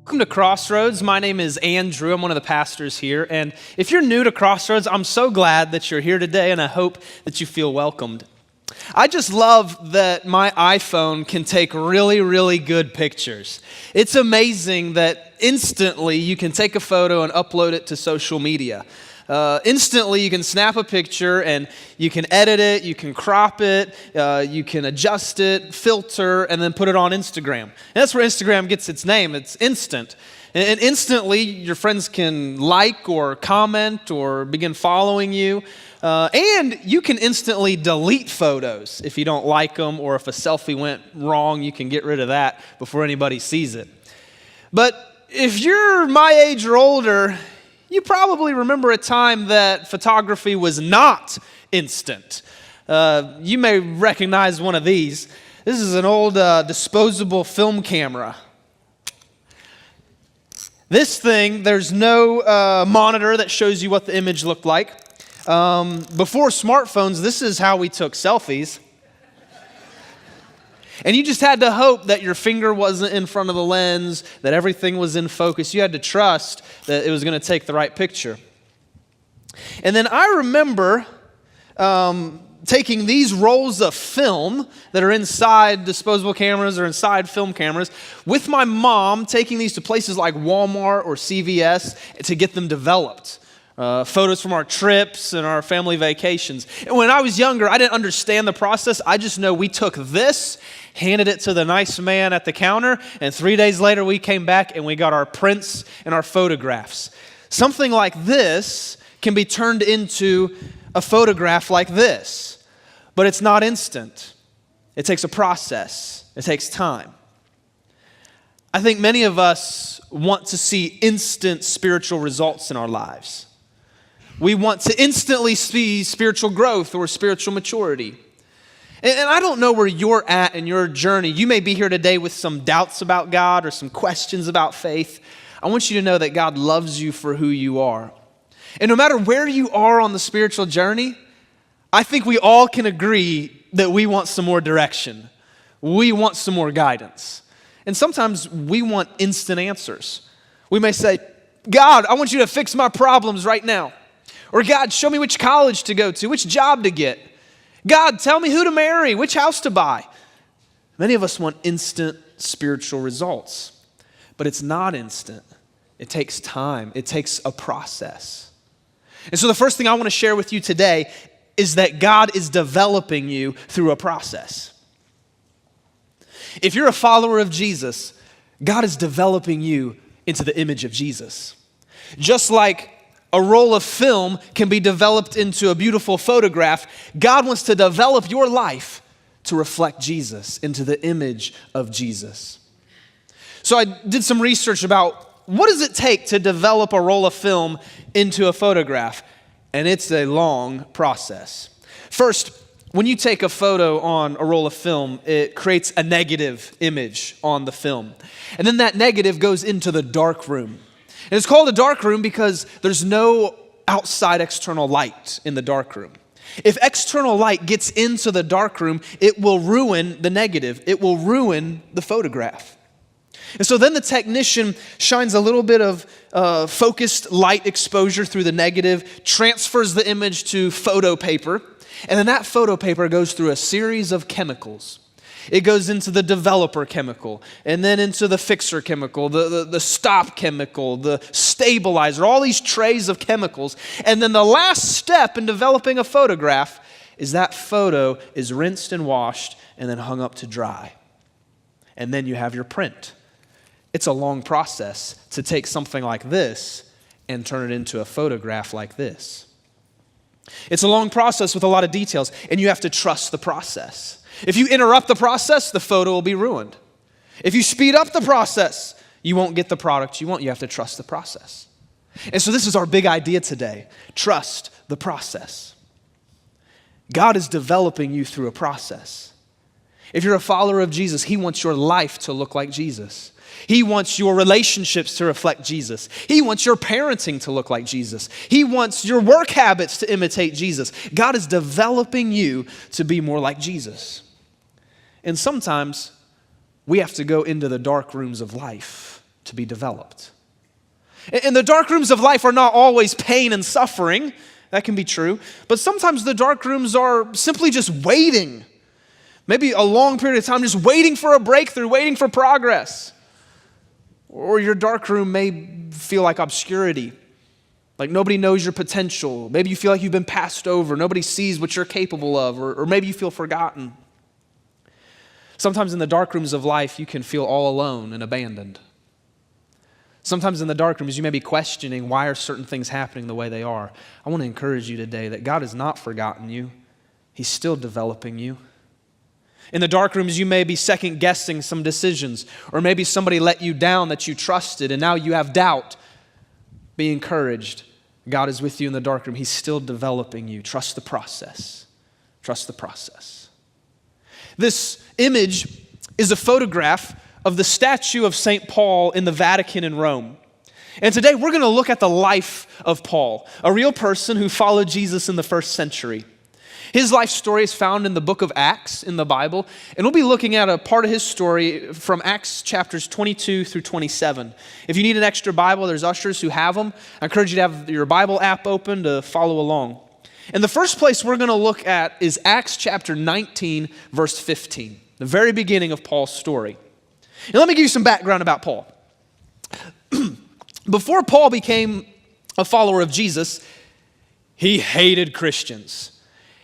Welcome to Crossroads. My name is Andrew. I'm one of the pastors here. And if you're new to Crossroads, I'm so glad that you're here today, and I hope that you feel welcomed. I just love that my iPhone can take really, really good pictures. It's amazing that instantly you can take a photo and upload it to social media. Instantly, you can snap a picture and you can edit it, you can crop it, you can adjust it, filter, and then put it on Instagram. And that's where Instagram gets its name. It's instant. And instantly, your friends can like or comment or begin following you. And you can instantly delete photos if you don't like them, or if a selfie went wrong, you can get rid of that before anybody sees it. But if you're my age or older, you probably remember a time that photography was not instant. You may recognize one of these. This is an old disposable film camera. This thing, there's no monitor that shows you what the image looked like. Before smartphones, this is how we took selfies. And you just had to hope that your finger wasn't in front of the lens, that everything was in focus. You had to trust that it was going to take the right picture. And then I remember taking these rolls of film that are inside disposable cameras or inside film cameras with my mom, taking these to places like Walmart or CVS to get them developed. Photos from our trips and our family vacations. And when I was younger, I didn't understand the process. I just know we took this, handed it to the nice man at the counter, and 3 days later we came back and we got our prints and our photographs. Something like this can be turned into a photograph like this, but it's not instant. It takes a process. It takes time. I think many of us want to see instant spiritual results in our lives. We want to instantly see spiritual growth or spiritual maturity. And I don't know where you're at in your journey. You may be here today with some doubts about God or some questions about faith. I want you to know that God loves you for who you are. And no matter where you are on the spiritual journey, I think we all can agree that we want some more direction. We want some more guidance. And sometimes we want instant answers. We may say, God, I want you to fix my problems right now. Or God, show me which college to go to, which job to get. God, tell me who to marry, which house to buy. Many of us want instant spiritual results, but it's not instant. It takes time. It takes a process. And so the first thing I want to share with you today is that God is developing you through a process. If you're a follower of Jesus, God is developing you into the image of Jesus. Just like a roll of film can be developed into a beautiful photograph, God wants to develop your life to reflect Jesus, into the image of Jesus. So I did some research about what does it take to develop a roll of film into a photograph, and it's a long process. First, when you take a photo on a roll of film, it creates a negative image on the film. And then that negative goes into the dark room. And it's called a dark room because there's no outside external light in the dark room. If external light gets into the dark room, it will ruin the negative. It will ruin the photograph. And so then the technician shines a little bit of focused light exposure through the negative, transfers the image to photo paper, and then that photo paper goes through a series of chemicals. It goes into the developer chemical, and then into the fixer chemical, the stop chemical, the stabilizer, all these trays of chemicals. And then the last step in developing a photograph is that photo is rinsed and washed and then hung up to dry. And then you have your print. It's a long process to take something like this and turn it into a photograph like this. It's a long process with a lot of details, and you have to trust the process. If you interrupt the process, the photo will be ruined. If you speed up the process, you won't get the product you want. You have to trust the process. And so this is our big idea today. Trust the process. God is developing you through a process. If you're a follower of Jesus, He wants your life to look like Jesus. He wants your relationships to reflect Jesus. He wants your parenting to look like Jesus. He wants your work habits to imitate Jesus. God is developing you to be more like Jesus. And sometimes we have to go into the dark rooms of life to be developed. And the dark rooms of life are not always pain and suffering. That can be true. But sometimes the dark rooms are simply just waiting. Maybe a long period of time, just waiting for a breakthrough, waiting for progress. Or your dark room may feel like obscurity, like nobody knows your potential. Maybe you feel like you've been passed over. Nobody sees what you're capable of, or maybe you feel forgotten. Sometimes in the dark rooms of life, you can feel all alone and abandoned. Sometimes in the dark rooms, you may be questioning, why are certain things happening the way they are? I want to encourage you today that God has not forgotten you. He's still developing you. In the dark rooms, you may be second-guessing some decisions, or maybe somebody let you down that you trusted, and now you have doubt. Be encouraged. God is with you in the dark room. He's still developing you. Trust the process. Trust the process. This image is a photograph of the statue of St. Paul in the Vatican in Rome. And today we're going to look at the life of Paul, a real person who followed Jesus in the first century. His life story is found in the book of Acts in the Bible, and we'll be looking at a part of his story from Acts chapters 22 through 27. If you need an extra Bible, there's ushers who have them. I encourage you to have your Bible app open to follow along. And the first place we're going to look at is Acts chapter 19, verse 15, the very beginning of Paul's story. And let me give you some background about Paul. Before Paul became a follower of Jesus, he hated Christians.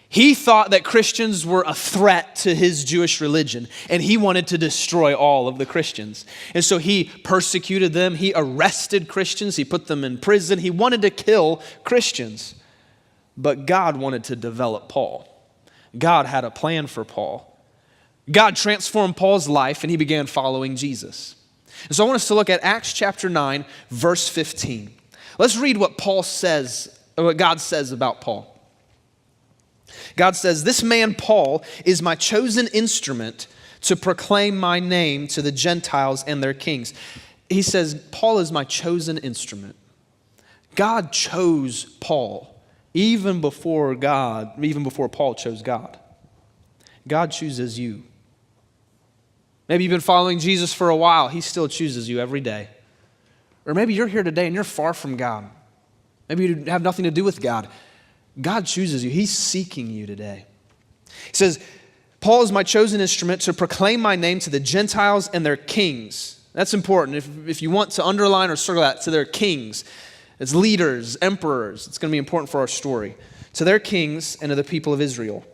He thought that Christians were a threat to his Jewish religion, and he wanted to destroy all of the Christians. And so he persecuted them, he arrested Christians, he put them in prison, he wanted to kill Christians. But God wanted to develop Paul. God had a plan for Paul. God transformed Paul's life, and he began following Jesus. And so I want us to look at Acts chapter 9, verse 15. Let's read what Paul says, or what God says about Paul. God says, "This man Paul is my chosen instrument to proclaim my name to the Gentiles and their kings." He says, Paul is my chosen instrument. God chose Paul even before Paul chose God. God chooses you. Maybe you've been following Jesus for a while. He still chooses you every day. Or maybe you're here today and you're far from God. Maybe you have nothing to do with God. God chooses you. He's seeking you today. He says, Paul is my chosen instrument to proclaim my name to the Gentiles and their kings. That's important. If you want to underline or circle that, to their kings. It's leaders, emperors. It's going to be important for our story. To their kings and to the people of Israel.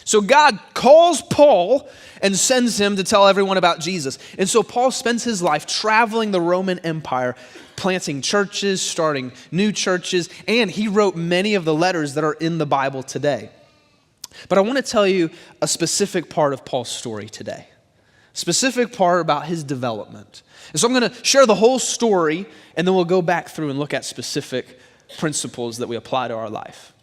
So God calls Paul and sends him to tell everyone about Jesus. And so Paul spends his life traveling the Roman Empire, planting churches, starting new churches, and he wrote many of the letters that are in the Bible today. But I want to tell you a specific part of Paul's story today. A specific part about his development. And so I'm going to share the whole story, and then we'll go back through and look at specific principles that we apply to our life.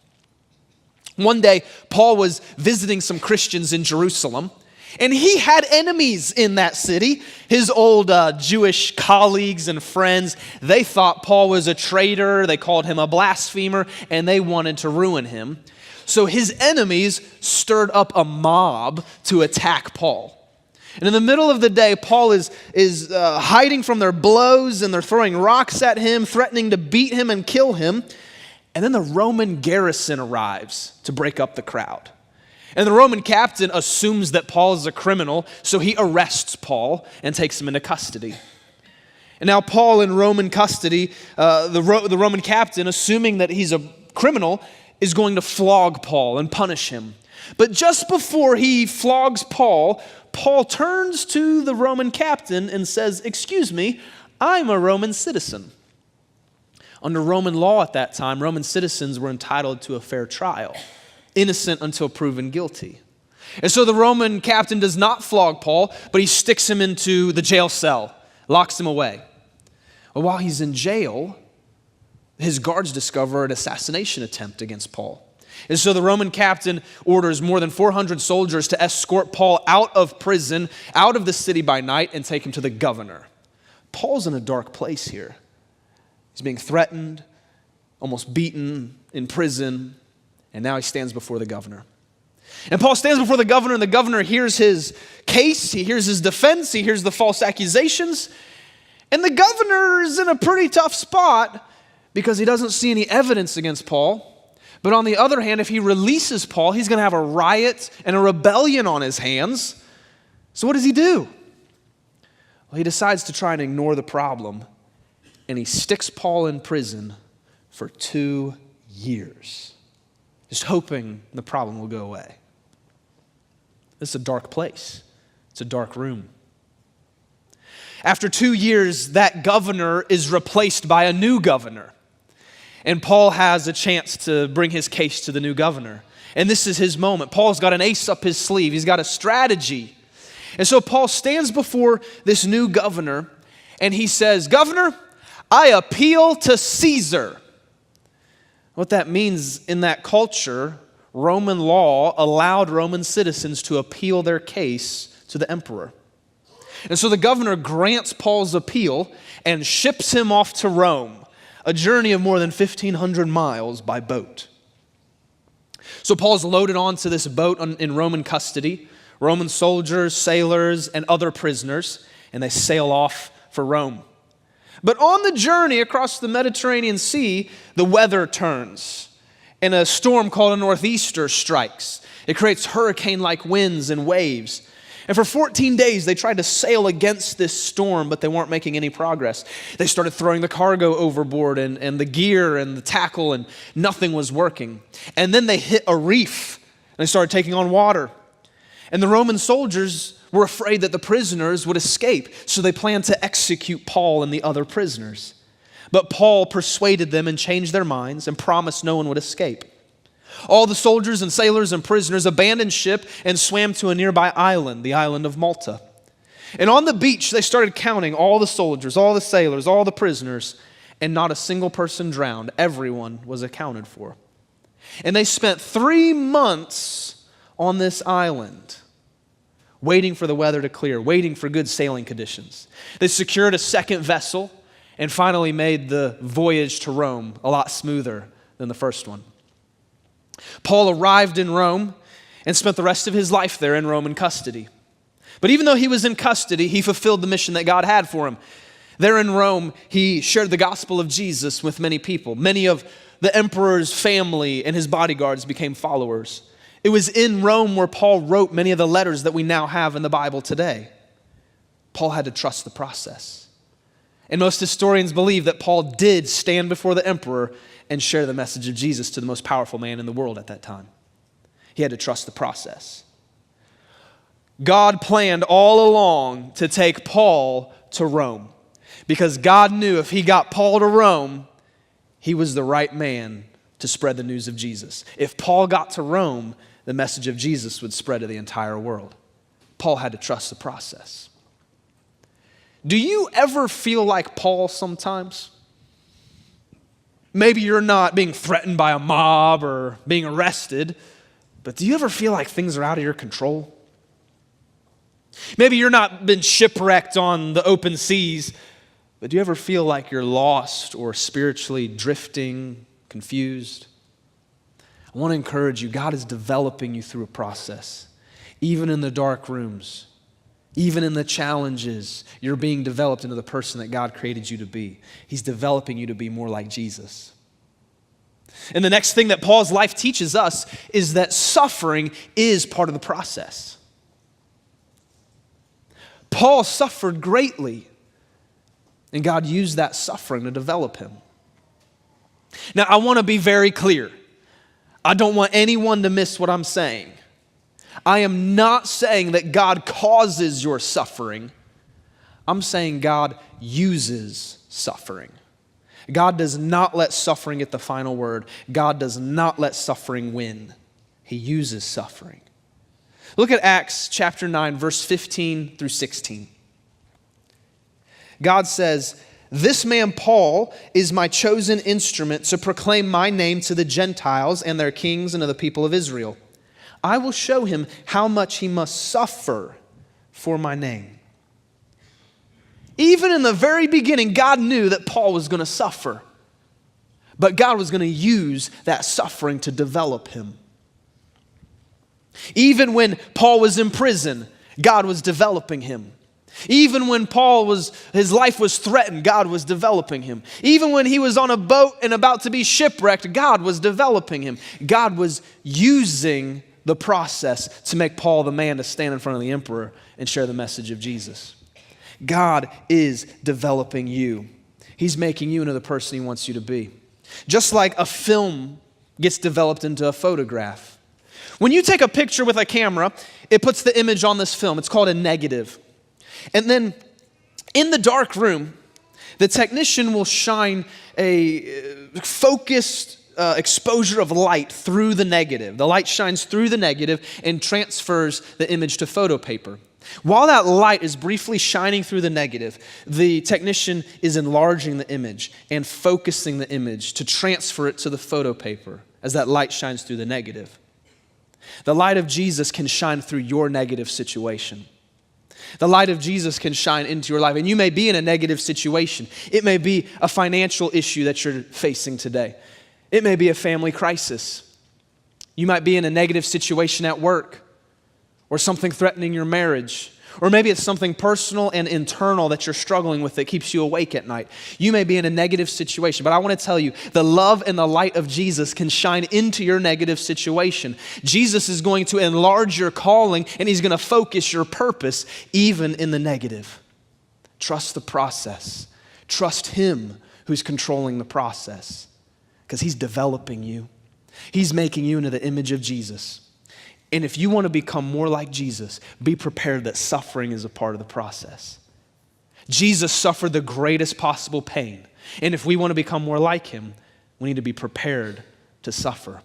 One day, Paul was visiting some Christians in Jerusalem, and he had enemies in that city. His old Jewish colleagues and friends, they thought Paul was a traitor, they called him a blasphemer, and they wanted to ruin him. So his enemies stirred up a mob to attack Paul. And in the middle of the day, Paul is hiding from their blows, and they're throwing rocks at him, threatening to beat him and kill him. And then the Roman garrison arrives to break up the crowd. And the Roman captain assumes that Paul is a criminal, so he arrests Paul and takes him into custody. And now Paul in Roman custody, the Roman captain, assuming that he's a criminal, is going to flog Paul and punish him. But just before he flogs Paul, Paul turns to the Roman captain and says, "Excuse me, I'm a Roman citizen." Under Roman law at that time, Roman citizens were entitled to a fair trial, innocent until proven guilty. And so the Roman captain does not flog Paul, but he sticks him into the jail cell, locks him away. Well, while he's in jail, his guards discover an assassination attempt against Paul. And so the Roman captain orders more than 400 soldiers to escort Paul out of prison, out of the city by night, and take him to the governor. Paul's in a dark place here. He's being threatened, almost beaten, in prison, and now he stands before the governor. And Paul stands before the governor, and the governor hears his case, he hears his defense, he hears the false accusations. And the governor is in a pretty tough spot because he doesn't see any evidence against Paul. But on the other hand, if he releases Paul, he's going to have a riot and a rebellion on his hands. So what does he do? Well, he decides to try and ignore the problem, and he sticks Paul in prison for 2 years, just hoping the problem will go away. This is a dark place. It's a dark room. After 2 years, that governor is replaced by a new governor. And Paul has a chance to bring his case to the new governor. And this is his moment. Paul's got an ace up his sleeve. He's got a strategy. And so Paul stands before this new governor and he says, "Governor, I appeal to Caesar." What that means in that culture, Roman law allowed Roman citizens to appeal their case to the emperor. And so the governor grants Paul's appeal and ships him off to Rome, a journey of more than 1,500 miles by boat. So Paul's loaded onto this boat in Roman custody, Roman soldiers, sailors, and other prisoners, and they sail off for Rome. But on the journey across the Mediterranean Sea, the weather turns, and a storm called a northeaster strikes. It creates hurricane-like winds and waves. And for 14 days, they tried to sail against this storm, but they weren't making any progress. They started throwing the cargo overboard and the gear and the tackle, and nothing was working. And then they hit a reef, and they started taking on water. And the Roman soldiers were afraid that the prisoners would escape, so they planned to execute Paul and the other prisoners. But Paul persuaded them and changed their minds and promised no one would escape. All the soldiers and sailors and prisoners abandoned ship and swam to a nearby island, the island of Malta. And on the beach, they started counting all the soldiers, all the sailors, all the prisoners, and not a single person drowned. Everyone was accounted for. And they spent 3 months on this island, waiting for the weather to clear, waiting for good sailing conditions. They secured a second vessel and finally made the voyage to Rome a lot smoother than the first one. Paul arrived in Rome and spent the rest of his life there in Roman custody. But even though he was in custody, he fulfilled the mission that God had for him. There in Rome, he shared the gospel of Jesus with many people. Many of the emperor's family and his bodyguards became followers. It was in Rome where Paul wrote many of the letters that we now have in the Bible today. Paul had to trust the process. And most historians believe that Paul did stand before the emperor and share the message of Jesus to the most powerful man in the world at that time. He had to trust the process. God planned all along to take Paul to Rome because God knew if he got Paul to Rome, he was the right man to spread the news of Jesus. If Paul got to Rome, the message of Jesus would spread to the entire world. Paul had to trust the process. Do you ever feel like Paul sometimes? Maybe you're not being threatened by a mob or being arrested, but do you ever feel like things are out of your control? Maybe you're not been shipwrecked on the open seas, but do you ever feel like you're lost or spiritually drifting, confused? I want to encourage you, God is developing you through a process. Even in the dark rooms, even in the challenges, you're being developed into the person that God created you to be. He's developing you to be more like Jesus. And the next thing that Paul's life teaches us is that suffering is part of the process. Paul suffered greatly, and God used that suffering to develop him. Now, I want to be very clear. I don't want anyone to miss what I'm saying. I am not saying that God causes your suffering. I'm saying God uses suffering. God does not let suffering get the final word. God does not let suffering win. He uses suffering. Look at Acts chapter 9, verse 15 through 16. God says, "This man Paul is my chosen instrument to proclaim my name to the Gentiles and their kings and to the people of Israel. I will show him how much he must suffer for my name." Even in the very beginning, God knew that Paul was going to suffer. But God was going to use that suffering to develop him. Even when Paul was in prison, God was developing him. Even when his life was threatened, God was developing him. Even when he was on a boat and about to be shipwrecked, God was developing him. God was using the process to make Paul the man to stand in front of the emperor and share the message of Jesus. God is developing you. He's making you into the person he wants you to be. Just like a film gets developed into a photograph. When you take a picture with a camera, it puts the image on this film. It's called a negative. And then in the dark room, the technician will shine a focused exposure of light through the negative. The light shines through the negative and transfers the image to photo paper. While that light is briefly shining through the negative, the technician is enlarging the image and focusing the image to transfer it to the photo paper as that light shines through the negative. The light of Jesus can shine through your negative situation. The light of Jesus can shine into your life. And you may be in a negative situation. It may be a financial issue that you're facing today. It may be a family crisis. You might be in a negative situation at work, or something threatening your marriage. Or maybe it's something personal and internal that you're struggling with that keeps you awake at night. You may be in a negative situation, but I want to tell you, the love and the light of Jesus can shine into your negative situation. Jesus is going to enlarge your calling, and he's going to focus your purpose even in the negative. Trust the process. Trust him who's controlling the process, because he's developing you. He's making you into the image of Jesus. And if you want to become more like Jesus, be prepared that suffering is a part of the process. Jesus suffered the greatest possible pain. And if we want to become more like him, we need to be prepared to suffer.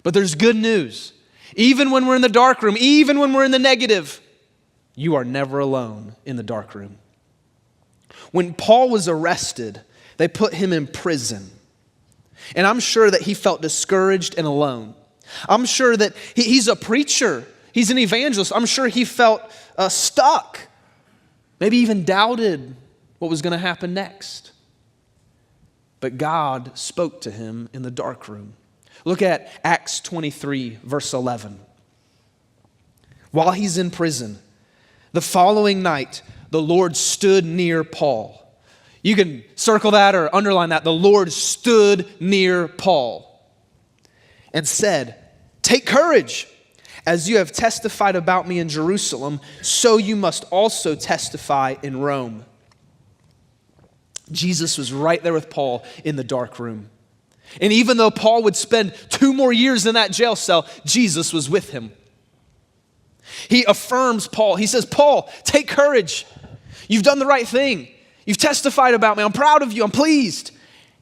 But there's good news. Even when we're in the dark room, even when we're in the negative, you are never alone in the dark room. When Paul was arrested, they put him in prison. And I'm sure that he felt discouraged and alone. I'm sure that he's a preacher. He's an evangelist. I'm sure he felt stuck. Maybe even doubted what was going to happen next. But God spoke to him in the dark room. Look at Acts 23, verse 11. While he's in prison, the following night, the Lord stood near Paul. You can circle that or underline that. The Lord stood near Paul and said, "Take courage. As you have testified about me in Jerusalem, so you must also testify in Rome." Jesus was right there with Paul in the dark room. And even though Paul would spend 2 more years in that jail cell, Jesus was with him. He affirms Paul. He says, "Paul, take courage. You've done the right thing. You've testified about me. I'm proud of you. I'm pleased."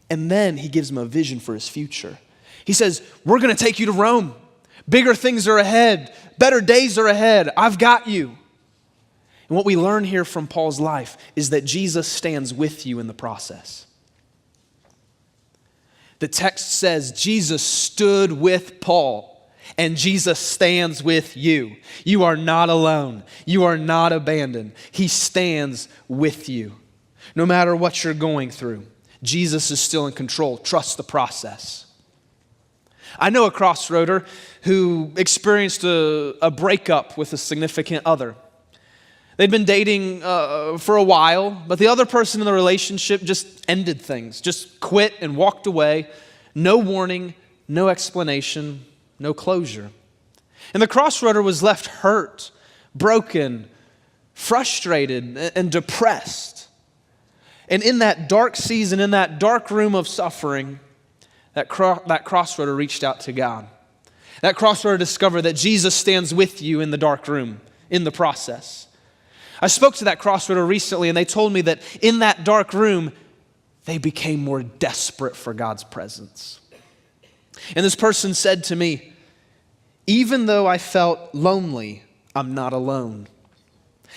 And then he gives him a vision for his future. He says, "We're going to take you to Rome. Bigger things are ahead. Better days are ahead. I've got you." And what we learn here from Paul's life is that Jesus stands with you in the process. The text says Jesus stood with Paul, and Jesus stands with you. You are not alone. You are not abandoned. He stands with you. No matter what you're going through, Jesus is still in control. Trust the process. I know a crossroader who experienced a breakup with a significant other. They'd been dating for a while, but the other person in the relationship just ended things, just quit and walked away. No warning, no explanation, no closure. And the crossroader was left hurt, broken, frustrated, and depressed. And in that dark season, in that dark room of suffering, that crossroader reached out to God. That crossroader discovered that Jesus stands with you in the dark room, in the process. I spoke to that crossroader recently, and they told me that in that dark room, they became more desperate for God's presence. And this person said to me, "Even though I felt lonely, I'm not alone.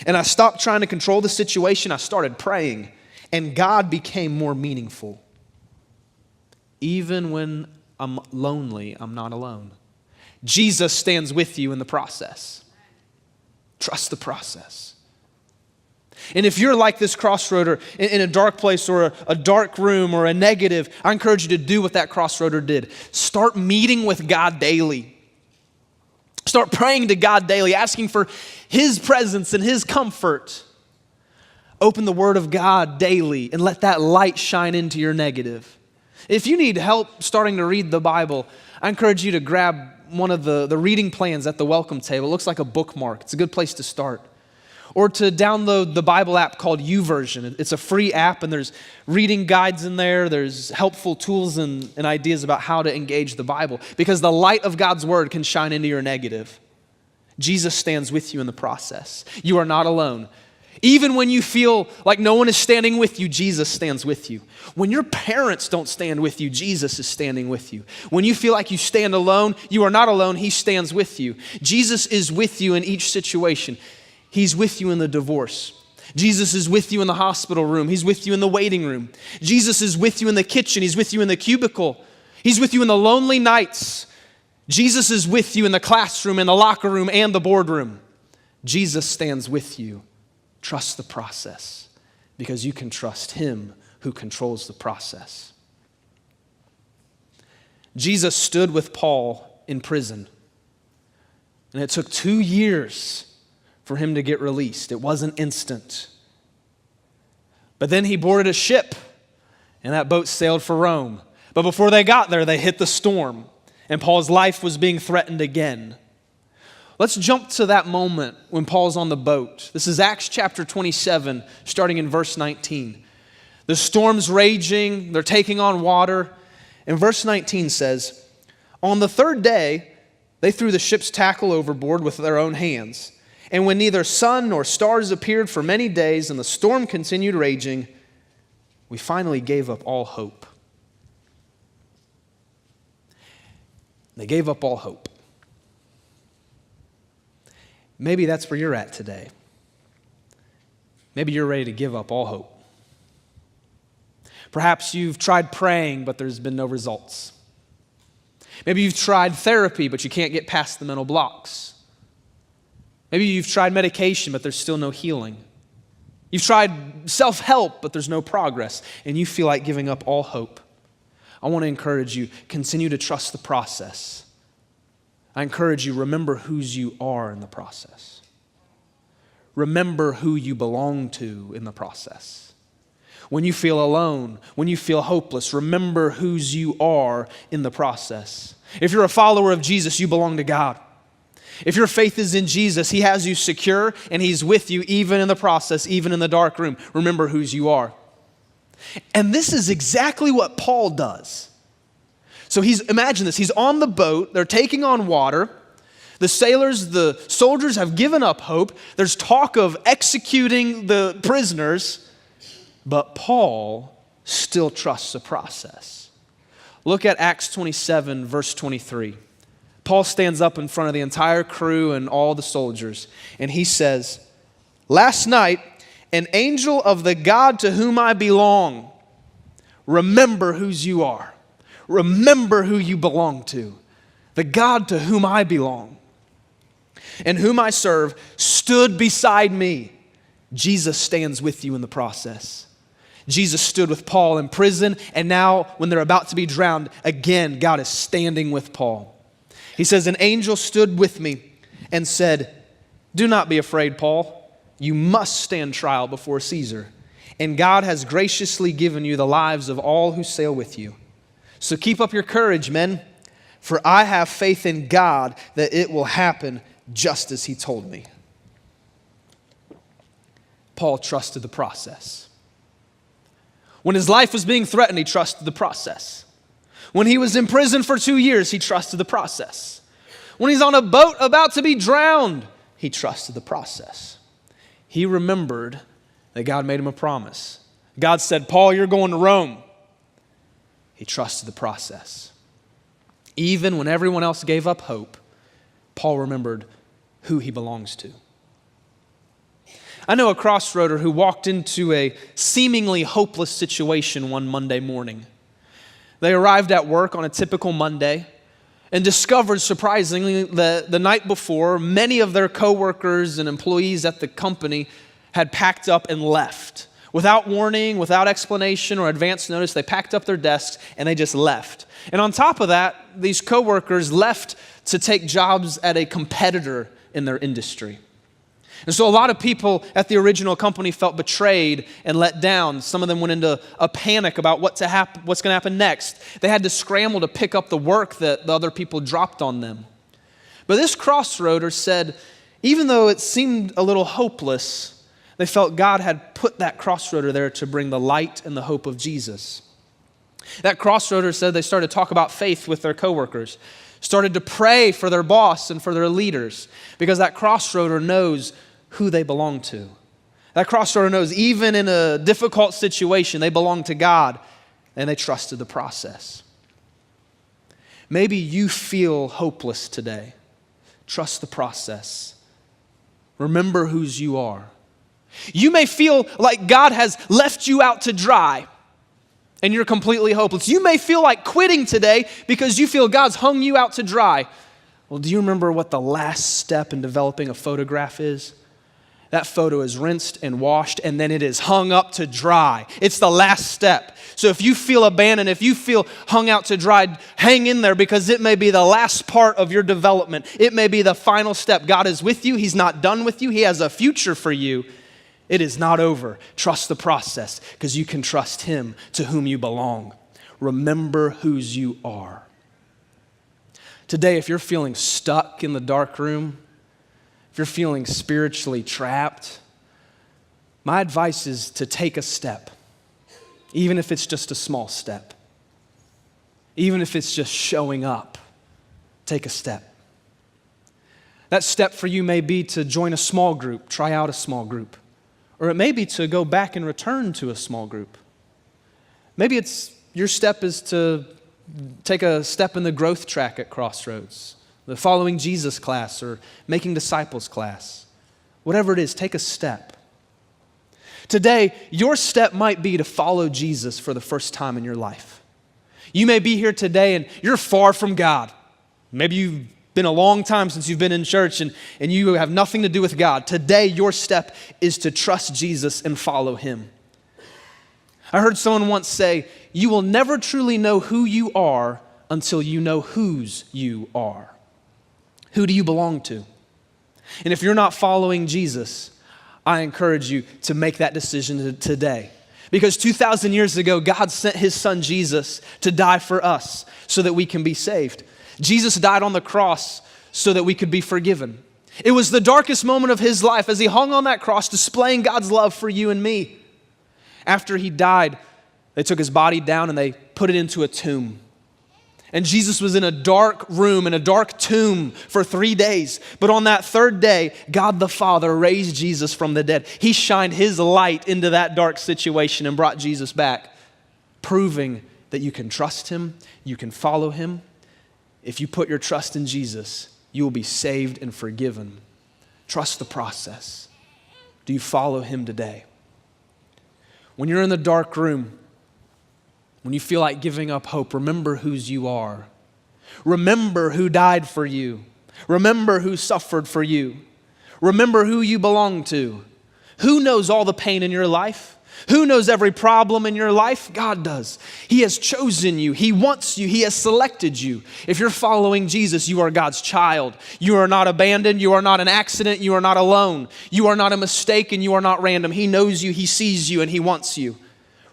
And I stopped trying to control the situation. I started praying, and God became more meaningful. Even when I'm lonely, I'm not alone." Jesus stands with you in the process. Trust the process. And if you're like this crossroader in a dark place or a dark room or a negative, I encourage you to do what that crossroader did. Start meeting with God daily. Start praying to God daily, asking for His presence and His comfort. Open the Word of God daily and let that light shine into your negative. If you need help starting to read the Bible, I encourage you to grab one of the reading plans at the welcome table. It looks like a bookmark. It's a good place to start. Or to download the Bible app called YouVersion. It's a free app, and there's reading guides in there. There's helpful tools and ideas about how to engage the Bible, because the light of God's Word can shine into your negative. Jesus stands with you in the process. You are not alone. Even when you feel like no one is standing with you, Jesus stands with you. When your parents don't stand with you, Jesus is standing with you. When you feel like you stand alone, you are not alone. He stands with you. Jesus is with you in each situation. He's with you in the divorce. Jesus is with you in the hospital room. He's with you in the waiting room. Jesus is with you in the kitchen. He's with you in the cubicle. He's with you in the lonely nights. Jesus is with you in the classroom, in the locker room, and the boardroom. Jesus stands with you. Trust the process, because you can trust Him who controls the process. Jesus stood with Paul in prison, and it took 2 years for him to get released. It wasn't instant. But then he boarded a ship, and that boat sailed for Rome. But before they got there, they hit the storm, and Paul's life was being threatened again. Let's jump to that moment when Paul's on the boat. This is Acts chapter 27, starting in verse 19. The storm's raging, they're taking on water. And verse 19 says, "On the third day, they threw the ship's tackle overboard with their own hands. And when neither sun nor stars appeared for many days and the storm continued raging, we finally gave up all hope." They gave up all hope. Maybe that's where you're at today. Maybe you're ready to give up all hope. Perhaps you've tried praying, but there's been no results. Maybe you've tried therapy, but you can't get past the mental blocks. Maybe you've tried medication, but there's still no healing. You've tried self-help, but there's no progress, and you feel like giving up all hope. I want to encourage you, continue to trust the process. I encourage you, remember whose you are in the process. Remember who you belong to in the process. When you feel alone, when you feel hopeless, remember whose you are in the process. If you're a follower of Jesus, you belong to God. If your faith is in Jesus, He has you secure, and He's with you even in the process, even in the dark room. Remember whose you are. And this is exactly what Paul does. So imagine this, he's on the boat, they're taking on water. The sailors, the soldiers have given up hope. There's talk of executing the prisoners, but Paul still trusts the process. Look at Acts 27, verse 23. Paul stands up in front of the entire crew and all the soldiers, and he says, "Last night, an angel of the God to whom I belong," remember whose you are. Remember who you belong to. The God to whom I belong and whom I serve stood beside me. Jesus stands with you in the process. Jesus stood with Paul in prison, and now when they're about to be drowned, again, God is standing with Paul. He says, "An angel stood with me and said, 'Do not be afraid, Paul. You must stand trial before Caesar, and God has graciously given you the lives of all who sail with you. So keep up your courage, men, for I have faith in God that it will happen just as He told me.'" Paul trusted the process. When his life was being threatened, he trusted the process. When he was in prison for 2 years, he trusted the process. When he's on a boat about to be drowned, he trusted the process. He remembered that God made him a promise. God said, "Paul, you're going to Rome." He trusted the process. Even when everyone else gave up hope, Paul remembered who he belongs to. I know a crossroader who walked into a seemingly hopeless situation one Monday morning. They arrived at work on a typical Monday and discovered, surprisingly, that the night before, many of their coworkers and employees at the company had packed up and left. Without warning, without explanation or advance notice, they packed up their desks and they just left. And on top of that, these coworkers left to take jobs at a competitor in their industry. And so a lot of people at the original company felt betrayed and let down. Some of them went into a panic about what's going to happen next. They had to scramble to pick up the work that the other people dropped on them. But this crossroader said, even though it seemed a little hopeless, they felt God had put that crossroader there to bring the light and the hope of Jesus. That crossroader said they started to talk about faith with their coworkers, started to pray for their boss and for their leaders, because that crossroader knows who they belong to. That crossroader knows even in a difficult situation, they belong to God, and they trusted the process. Maybe you feel hopeless today. Trust the process. Remember whose you are. You may feel like God has left you out to dry and you're completely hopeless. You may feel like quitting today because you feel God's hung you out to dry. Well, do you remember what the last step in developing a photograph is? That photo is rinsed and washed, and then it is hung up to dry. It's the last step. So if you feel abandoned, if you feel hung out to dry, hang in there, because it may be the last part of your development. It may be the final step. God is with you. He's not done with you. He has a future for you. It is not over. Trust the process, because you can trust Him to whom you belong. Remember whose you are. Today, if you're feeling stuck in the dark room, if you're feeling spiritually trapped, my advice is to take a step, even if it's just a small step. Even if it's just showing up, take a step. That step for you may be to join a small group, try out a small group. Or it may be to go back and return to a small group. Maybe your step is to take a step in the growth track at Crossroads, the Following Jesus class or Making Disciples class. Whatever it is, take a step. Today, your step might be to follow Jesus for the first time in your life. You may be here today and you're far from God. Maybe you've been a long time since you've been in church and you have nothing to do with God. Today, your step is to trust Jesus and follow Him. I heard someone once say, you will never truly know who you are until you know whose you are. Who do you belong to? And if you're not following Jesus, I encourage you to make that decision today. Because 2,000 years ago, God sent His Son Jesus to die for us so that we can be saved. Jesus died on the cross so that we could be forgiven. It was the darkest moment of His life as He hung on that cross, displaying God's love for you and me. After He died, they took His body down and they put it into a tomb. And Jesus was in a dark room, in a dark tomb for 3 days. But on that third day, God the Father raised Jesus from the dead. He shined His light into that dark situation and brought Jesus back, proving that you can trust Him, you can follow Him. If you put your trust in Jesus, you will be saved and forgiven. Trust the process. Do you follow Him today? When you're in the dark room, when you feel like giving up hope, remember whose you are. Remember who died for you. Remember who suffered for you. Remember who you belong to. Who knows all the pain in your life? Who knows every problem in your life? God does. He has chosen you. He wants you. He has selected you. If you're following Jesus, you are God's child. You are not abandoned. You are not an accident. You are not alone. You are not a mistake and you are not random. He knows you. He sees you and He wants you.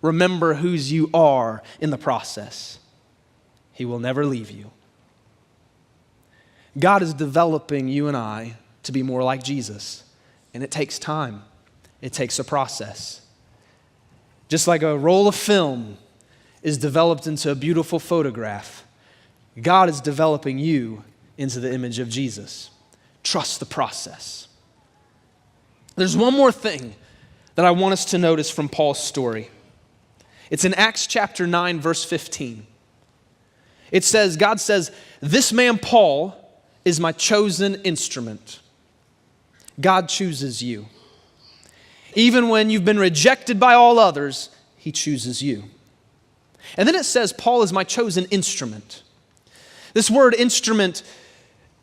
Remember whose you are in the process. He will never leave you. God is developing you and I to be more like Jesus. And it takes time. It takes a process. Just like a roll of film is developed into a beautiful photograph, God is developing you into the image of Jesus. Trust the process. There's one more thing that I want us to notice from Paul's story. It's in Acts chapter 9, verse 15. It says, God says, this man Paul is my chosen instrument. God chooses you. Even when you've been rejected by all others, He chooses you. And then it says, Paul is my chosen instrument. This word instrument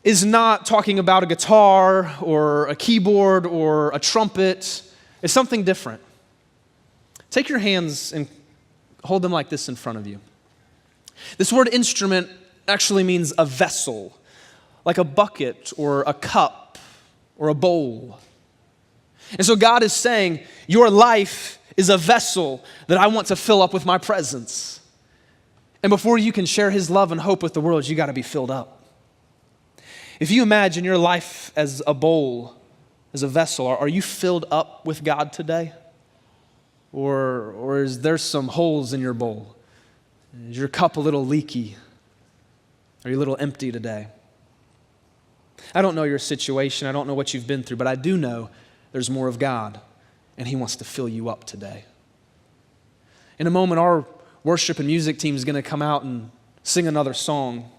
is not talking about a guitar or a keyboard or a trumpet. It's something different. Take your hands and hold them like this in front of you. This word instrument actually means a vessel, like a bucket or a cup or a bowl. And so God is saying, your life is a vessel that I want to fill up with my presence. And before you can share his love and hope with the world, you got to be filled up. If you imagine your life as a bowl, as a vessel, are you filled up with God today? Or is there some holes in your bowl? Is your cup a little leaky? Are you a little empty today? I don't know your situation. I don't know what you've been through, but I do know there's more of God, and he wants to fill you up today. In a moment, our worship and music team is going to come out and sing another song.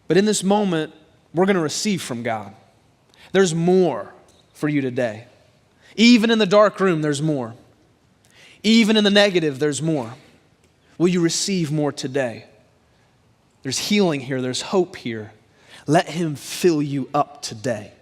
But in this moment, we're going to receive from God. There's more for you today. Even in the dark room, there's more. Even in the negative, there's more. Will you receive more today? There's healing here. There's hope here. Let him fill you up today.